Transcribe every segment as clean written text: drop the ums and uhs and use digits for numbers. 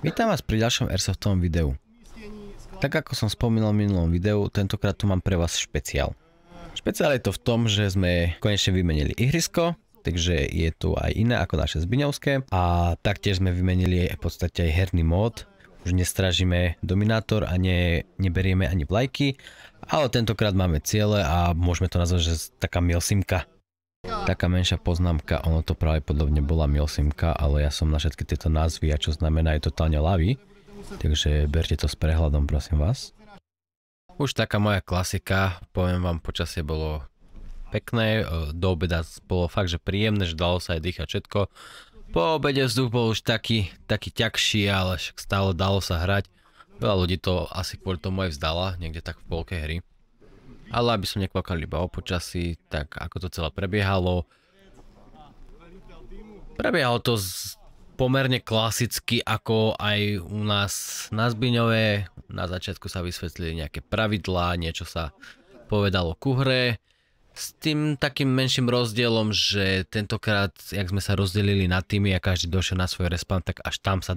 Vítam vás pri ďalšom Airsoftovom videu. Tak ako som spomínal v minulom videu, tentokrát tu mám pre vás špeciál. Špeciál je to v tom, že sme konečne vymenili ihrisko, takže je tu aj iné ako naše zbyňovské a taktiež sme vymenili v podstate aj herný mód. Už nestrážime dominátor a neberieme ani vlajky, ale tentokrát máme ciele a môžeme to nazvať, že taká milsimka. Taká menšia poznámka, ono to pravdepodobne bola milsimka, ale ja som na všetky tieto názvy a čo znamenajú totálne ľavý, takže berte to s prehľadom, prosím vás. Už taká moja klasika, poviem vám, počasie bolo pekné, do obeda bolo fakt, že príjemné, že dalo sa aj dýchať všetko. Po obede vzduch bol už taký ťažší, ale stále dalo sa hrať. Veľa ľudí to asi kvôli tomu aj vzdala, niekde tak v polke hry. Ale aby som nekvakal iba o počasí, tak ako to celé prebiehalo. Prebiehalo to pomerne klasicky, ako aj u nás na Zbyňove. Na začiatku sa vysvetlili nejaké pravidlá, niečo sa povedalo ku hre. S tým takým menším rozdielom, že tentokrát, jak sme sa rozdelili na týmy a každý došiel na svoj respawn, tak až tam sa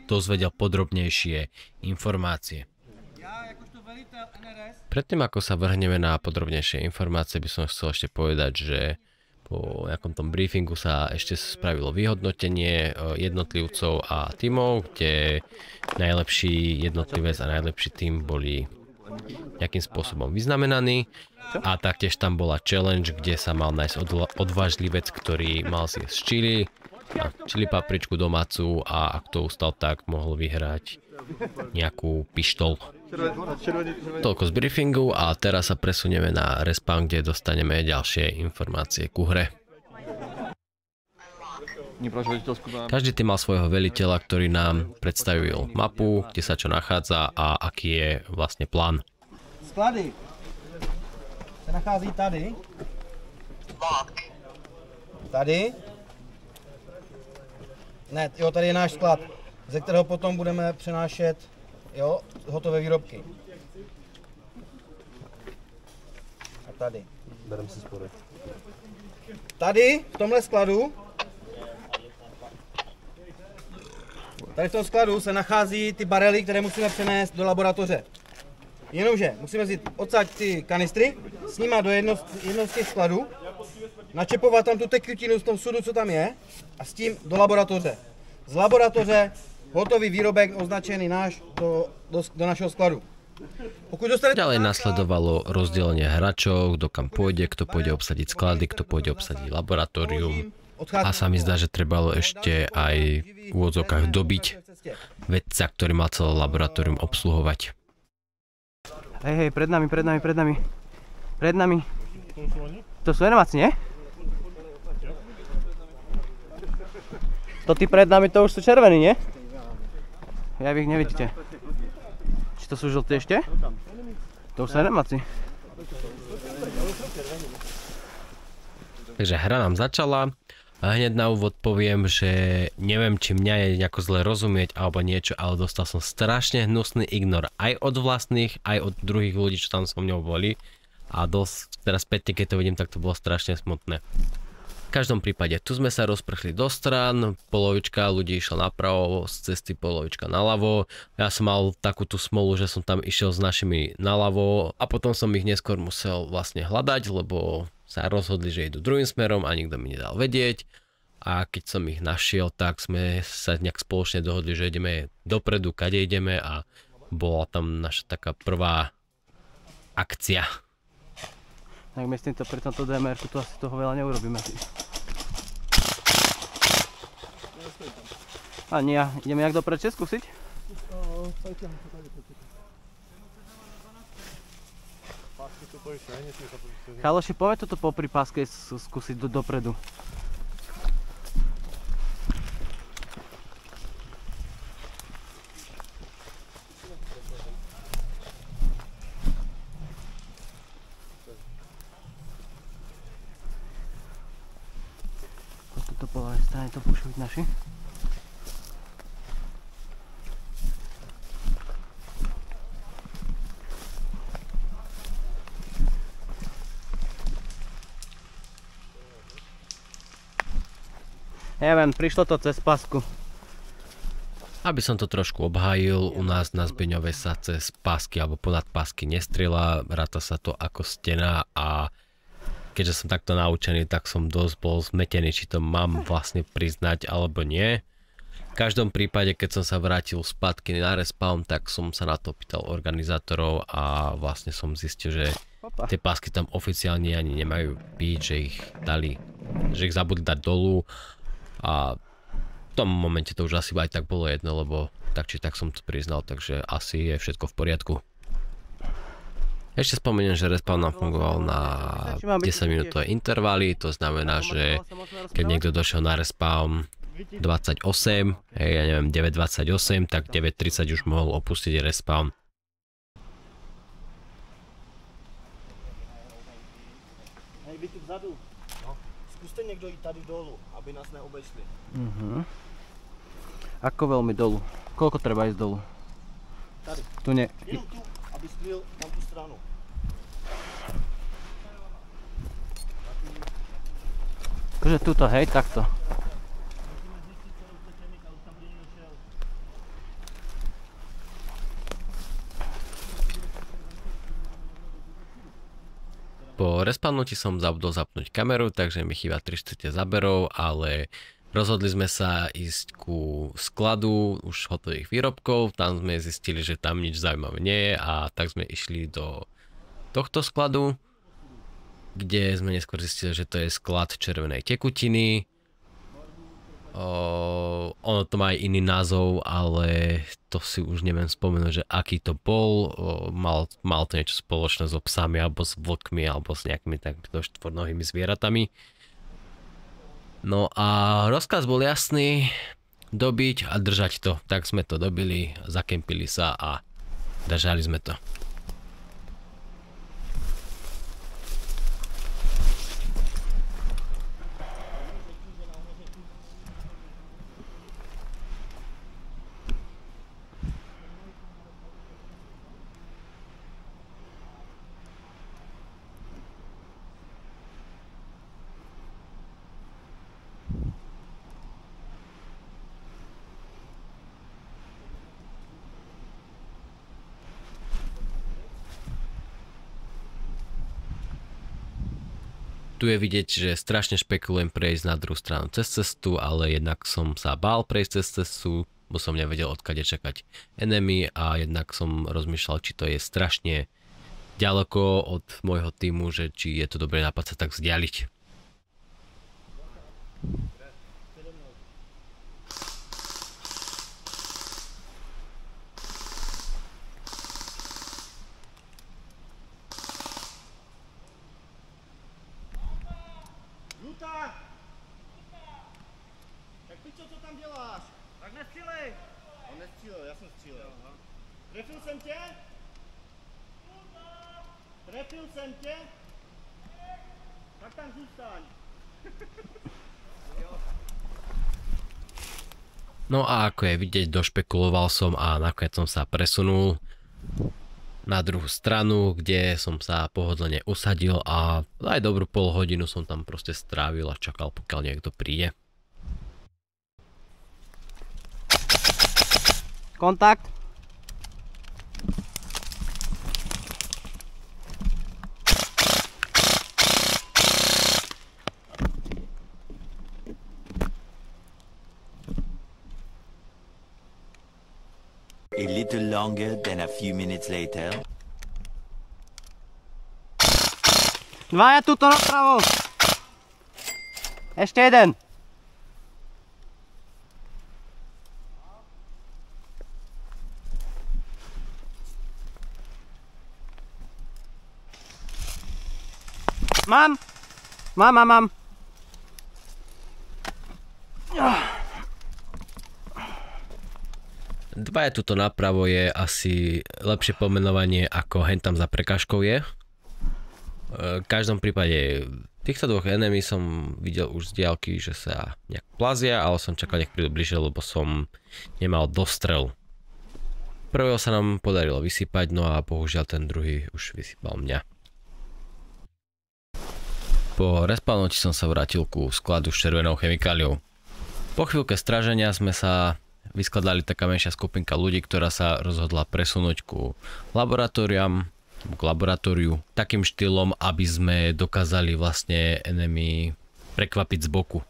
dozvedel podrobnejšie informácie. Predtým ako sa vrhneme na podrobnejšie informácie, by som chcel ešte povedať, že po nejakom tom briefingu sa ešte spravilo vyhodnotenie jednotlivcov a tímov, kde najlepší jednotlivec a najlepší tím boli nejakým spôsobom vyznamenaní. A taktiež tam bola challenge, kde sa mal nájsť odvážlivec, ktorý mal zjesť čili papričku domácu a ak to ustal, tak mohol vyhrať nejakú pištol. Toľko z briefingu a teraz sa presunieme na respawn, kde dostaneme ďalšie informácie ku hre. Každý tým mal svojho veliteľa, ktorý nám predstavil mapu, kde sa čo nachádza a aký je vlastne plán. Sklady se nachází tady. Tady. Ne, jo, tady je náš sklad, ze kterého potom budeme přenášet, jo, hotové výrobky. A tady. Bereme si spory. Tady, v tomhle skladu, tady v tom skladu se nachází ty barely, které musíme přenést do laboratoře. Jenomže musíme vzít odsaď ty kanistry, snímat do jednoho z těch skladů, načepovat tam tu tekutinu v tom sudu, co tam je, a s tím do laboratoře. Z laboratoře hotový výrobek označený náš do našeho skladu. Ďalej nasledovalo rozdelenie hráčov, kto kam pôjde, kto pôjde obsadiť sklady, kto pôjde obsadiť laboratórium. A sa mi zdá, že trebalo ešte aj v úvodzovkách dobiť vedca, ktorý mal celé laboratórium obsluhovať. Hej, pred nami. To sú enemáci, nie? To tí pred nami, to už sú červení, nie? Ja vy ich nevidíte. Či to sú žlté ešte? To už sú enemáci. Takže hra nám začala. A hneď na úvod poviem, že neviem, či mňa je nejako zle rozumieť alebo niečo, ale dostal som strašne hnusný ignor aj od vlastných, aj od druhých ľudí, čo tam so mňou boli. A teraz spätne, keď to vidím, tak to bolo strašne smutné. V každom prípade, tu sme sa rozprchli do strán, polovička ľudí išla napravo, z cesty polovička naľavo. Ja som mal takú tú smolu, že som tam išiel s našimi naľavo a potom som ich neskôr musel vlastne hľadať, lebo sa rozhodli, že idú druhým smerom a nikto mi nedal vedieť. A keď som ich našiel, tak sme sa nejak spoločne dohodli, že ideme dopredu, kade ideme a bola tam naša taká prvá akcia. Tak myslím to pri tomto DMR-ku tu asi toho veľa neurobíme. A nie, ideme jak dopredu skúsiť? Chaloši, poďme toto popri páske skúsiť dopredu. Po toto po ľavej strane to púšujú naši. Neviem, prišlo to cez pasku. Aby som to trošku obhájil, u nás na Zbeňove sa cez pásky alebo ponad pásky nestrieľa, ráta sa to ako stena a keďže som takto naučený, tak som dosť bol zmetený, či to mám vlastne priznať alebo nie. V každom prípade, keď som sa vrátil spätky na respawn, tak som sa na to pýtal organizátorov a vlastne som zistil, že tie pásky tam oficiálne ani nemajú byť, že ich dali, že ich zabudli dať dolu a v tom momente to už asi aj tak bolo jedno, lebo tak či tak som to priznal, takže asi je všetko v poriadku. Ešte spomeniem, že respawn nám fungoval na 10 minútové intervaly, to znamená, že keď niekto došiel na respawn 28, ja neviem, 9.28, tak 9.30 už mohol opustiť respawn. Hej, vy tu vzadu. No. Skúste niekto ísť tady dolu, aby nás neobešli. Ako veľmi dolu? Koľko treba ísť dolu? Tady. Tu nie. Jenom tu, aby skryl tam tú stranu. Akože tuto, hej, takto. Po respawnutí som zabudol zapnúť kameru, takže mi chýba 3/4 záberov, ale rozhodli sme sa ísť ku skladu už hotových výrobkov, tam sme zistili, že tam nič zaujímavé nie je a tak sme išli do tohto skladu, kde sme neskôr zistili, že to je sklad červenej tekutiny. Ono to má aj iný názov, ale to si už neviem spomenúť, že aký to bol. Mal to niečo spoločné so psami, alebo s vlkmi, alebo s nejakými takýmito štvornohými zvieratami. No a rozkaz bol jasný, dobiť a držať to. Tak sme to dobili, zakempili sa a držali sme to. Tu je vidieť, že strašne špekulujem prejsť na druhú stranu cez cestu, ale jednak som sa bál prejsť cez cestu, bo som nevedel odkade čakať enemy a jednak som rozmýšľal, či to je strašne ďaleko od môjho týmu, že či je to dobrý nápad sa tak vzdialiť. Tak ty čo tam děláš? Tak nestřílej. On nestřílel, já jsem střílel. Trefil jsem tě? Trefil jsem tě? Tak tam zůstaň. No a ako je vidieť, došpekuloval som a nakoniec som sa presunul na druhú stranu, kde som sa pohodlne usadil a aj dobrú pol hodinu som tam proste strávil a čakal, pokiaľ niekto príde. Kontakt. A little longer than a few minutes later. Dvaja tuto napravo. Ešte jeden. Mám. Dvaja tuto napravo je asi lepšie pomenovanie ako hentam za prekážkou je. V každom prípade týchto dvoch enemy som videl už z diaľky, že sa nejak plazia, ale som čakal, nech prídu bližšie, lebo som nemal dostrel. Prvého sa nám podarilo vysypať, no a bohužiaľ ten druhý už vysypal mňa. Po respawnutí som sa vrátil ku skladu s červenou chemikáliou. Po chvíľke stráženia sme sa vyskladali taká menšia skupinka ľudí, ktorá sa rozhodla presunúť ku laboratóriám, k laboratóriu takým štýlom, aby sme dokázali vlastne enemy prekvapiť z boku.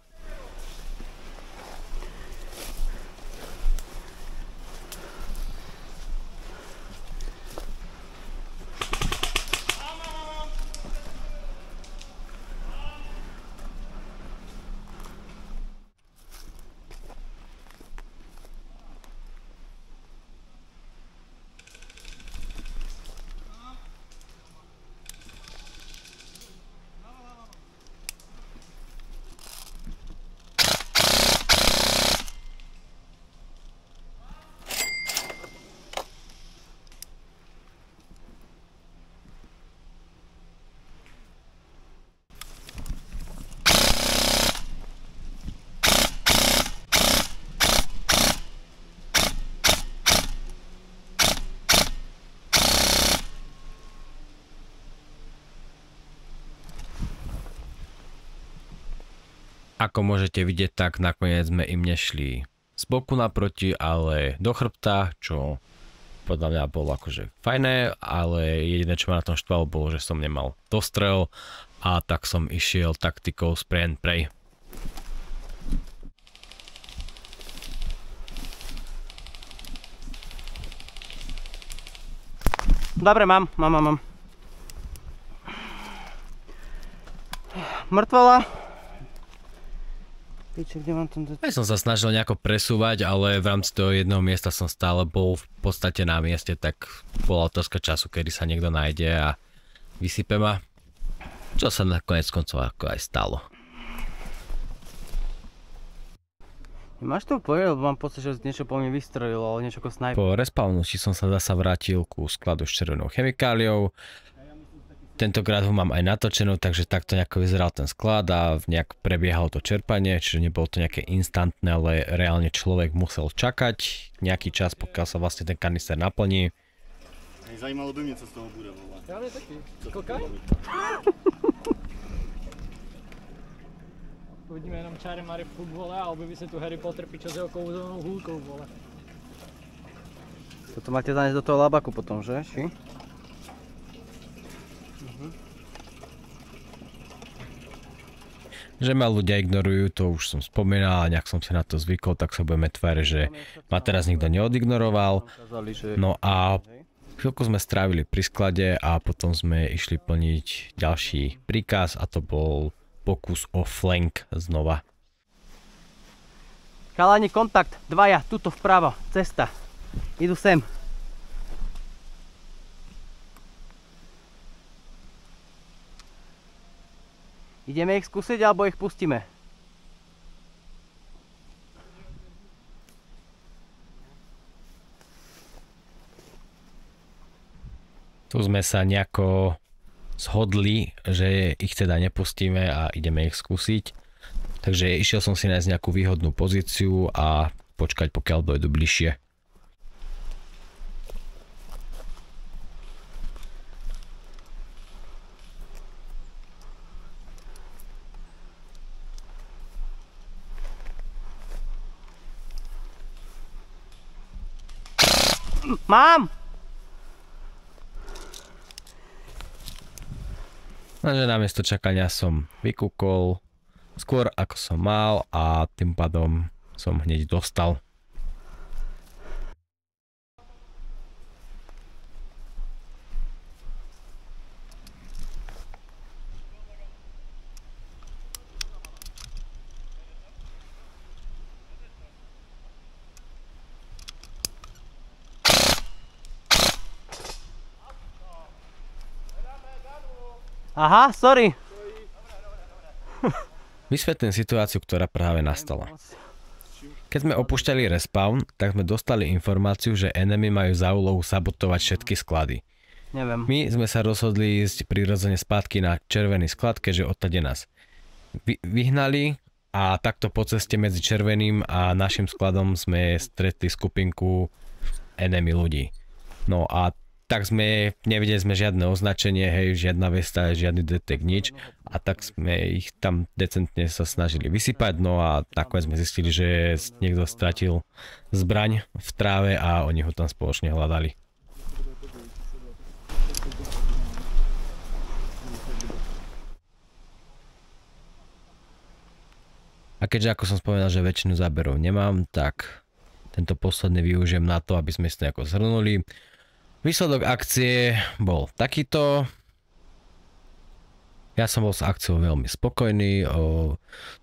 Ako môžete vidieť, tak nakoniec sme im nešli z boku naproti, ale do chrbta, čo podľa mňa bolo akože fajné, ale jediné, čo ma na tom štvalo, bolo, že som nemal dostrel a tak som išiel taktikou spray and pray. Dobre, mám. Mŕtvola. Ja som sa snažil nejako presúvať, ale v rámci toho jedného miesta som stále bol v podstate na mieste, tak bola otázka času, kedy sa niekto nájde a vysype ma. Čo sa nakoniec koncov ako aj stalo. Máš to povedať, lebo mám pocit, že niečo po mne vystrelilo, ale niečo ako sniper. Po respawnutí som sa zasa vrátil ku skladu s červenou chemikáliou. Tentokrát ho mám aj natočenú, takže takto nejako vyzeral ten sklad a nejak prebiehalo to čerpanie, čiže nebolo to nejaké instantné, ale reálne človek musel čakať nejaký čas, pokiaľ sa vlastne ten kanister naplní. Zajímalo by mě, co z toho bude, vole. Já mě taky. Koukaj. Uvidíme jenom čáry Mary furt, vole, a objeví se tu Harry Potter pičo s jeho kouzelnou hůlkou, vole. Toto máte zanieť do toho labaku potom, že? Či? Že ma ľudia ignorujú, to už som spomínal a nejak som si na to zvykol, tak sa budeme tváriť, že ma teraz nikto neodignoroval. No a chvíľku sme strávili pri sklade a potom sme išli plniť ďalší príkaz a to bol pokus o flank znova. Chalani, kontakt, dvaja, tuto vpravo, cesta. Idú sem. Ideme ich skúsiť, alebo ich pustíme? Tu sme sa nejako zhodli, že ich teda nepustíme a ideme ich skúsiť. Takže išiel som si nájsť nejakú výhodnú pozíciu a počkať, pokiaľ dojdu bližšie. Mám! Takže namiesto čakania som vykúkol skôr ako som mal a tým pádom som hneď dostal. Aha, sorry. Vysvetlím situáciu, ktorá práve nastala. Keď sme opúšťali respawn, tak sme dostali informáciu, že enemy majú za úlohu sabotovať všetky sklady. Neviem. My sme sa rozhodli ísť prirodzene spátky na červený sklad, keďže odtade nás vyhnali a takto po ceste medzi červeným a našim skladom sme stretli skupinku enemy ľudí. No a tak nevideli sme žiadne označenie, hej, žiadna vesta, žiadny detek, nič. A tak sme ich tam decentne sa snažili vysypať, no a nakoniec sme zistili, že niekto stratil zbraň v tráve a oni ho tam spoločne hľadali. A keďže, ako som spomenul, že väčšinu záberov nemám, tak tento posledný využijem na to, aby sme si to nejako zhrnuli. Výsledok akcie bol takýto. Ja som bol s akciou veľmi spokojný,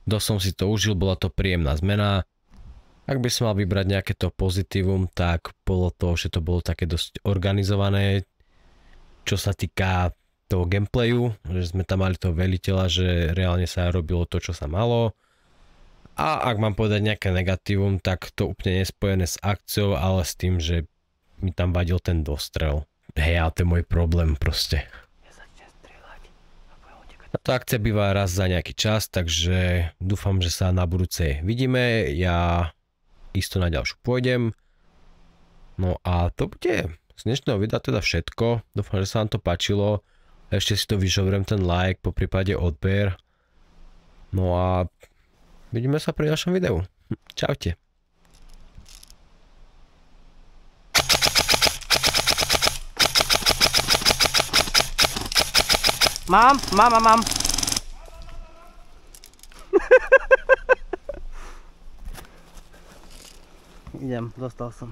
dosť som si to užil, bola to príjemná zmena. Ak by som mal vybrať nejaké to pozitívum, tak bolo to, že to bolo také dosť organizované, čo sa týka toho gameplayu, že sme tam mali toho veliteľa, že reálne sa robilo to, čo sa malo. A ak mám povedať nejaké negatívum, tak to úplne nespojené s akciou, ale s tým, že mi tam vadil ten dostrel. Hej, ale to je môj problém proste. Táto akcia býva raz za nejaký čas, takže dúfam, že sa na budúce vidíme. Ja isto na ďalšiu pôjdem. No a to bude z dnešného videa teda všetko. Dúfam, že sa vám to páčilo. Ešte si to vyžobrem ten like, po prípade odber. No a vidíme sa pri ďalšom videu. Čaute. Mám. Idem, dostal som.